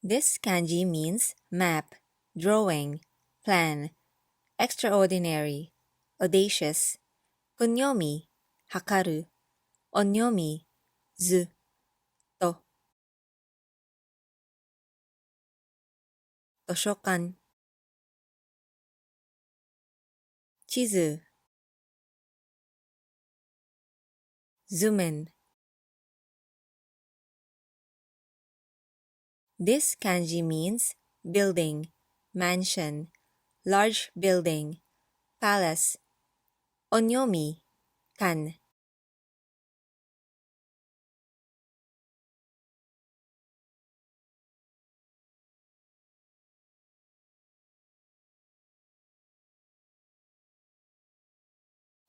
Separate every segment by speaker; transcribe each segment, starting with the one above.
Speaker 1: This kanji means map, drawing, plan, extraordinary, audacious, kunyomi, 測る、onyomi, 図、と、図書館、地図、図面。This kanji means building, mansion, large building, palace, onyomi, 館。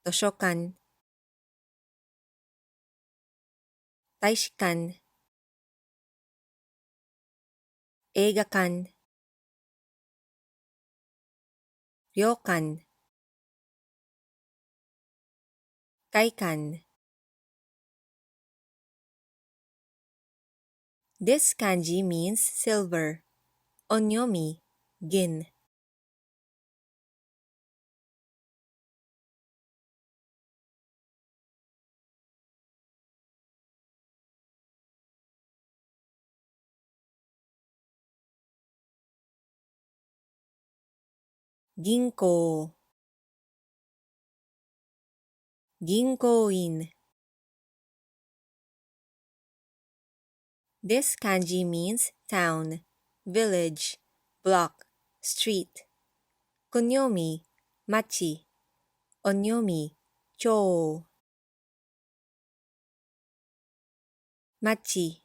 Speaker 1: 図書館、大使館、映画館、旅館、会館。This kanji means silver, onyomi, 銀。銀行、銀行員。This kanji means town, village, block, street. kunyomi, 町。onyomi, 町。町。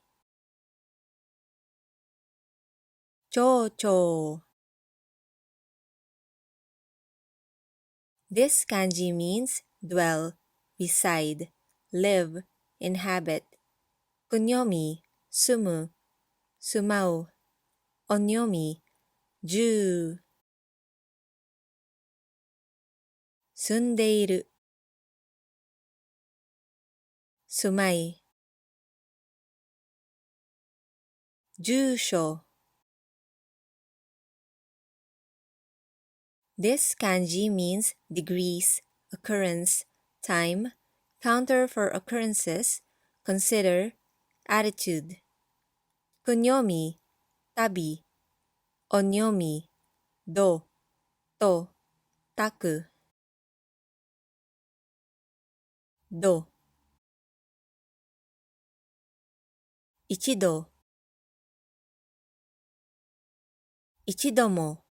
Speaker 1: 町長。This kanji means dwell, reside, live, inhabit. kunyomi, 住む、住まう。onyomi, 住。住んでいる。住まい。住所。This kanji means degrees, occurrence, time, counter for occurrences, consider, attitude. kunyomi, 旅。onyomi, ど、と、たく。ど。一度。一度も。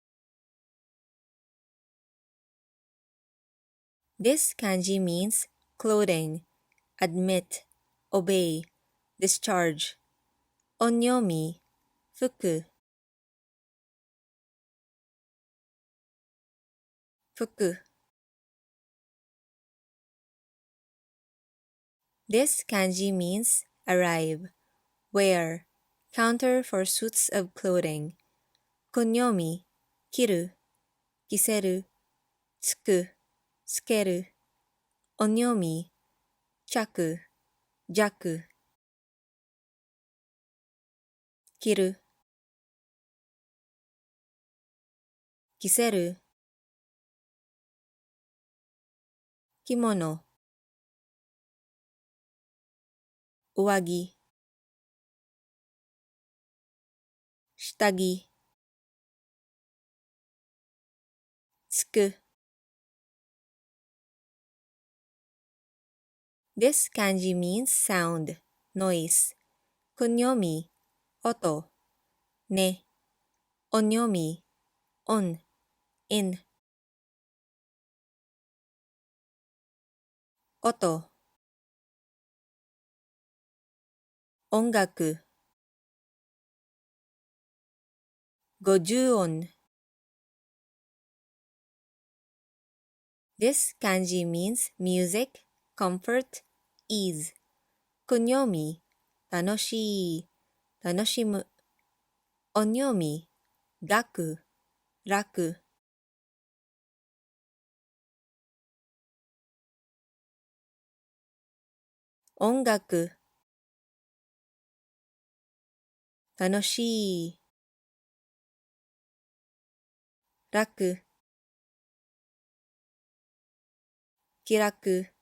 Speaker 1: This kanji means clothing, admit, obey, discharge. onyomi, 服。服。This kanji means arrive, wear, counter for suits of clothing. kunyomi, 着る、着せる、つく、つける。onyomi, 着、弱。着る。着せる。Kimono, 上着。下着。つく。This kanji means sound, noise. kunyomi, 音。ね。onyomi, on, in. 音。音楽。50音。This kanji means music, comfort, ease. kunyomi, 楽しい、楽しむ。onyomi, 楽、楽。音楽。楽しい。楽、気楽。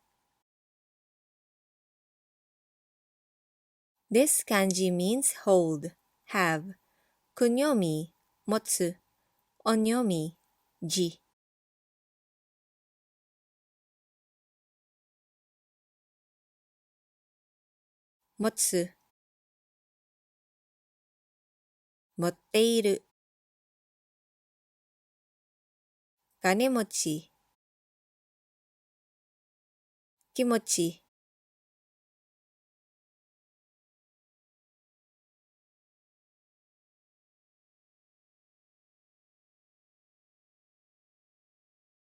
Speaker 1: This kanji means hold, have. Kunyomi, 持つ。onyomi, 字。持つ。持っている。金持ち。気持ち。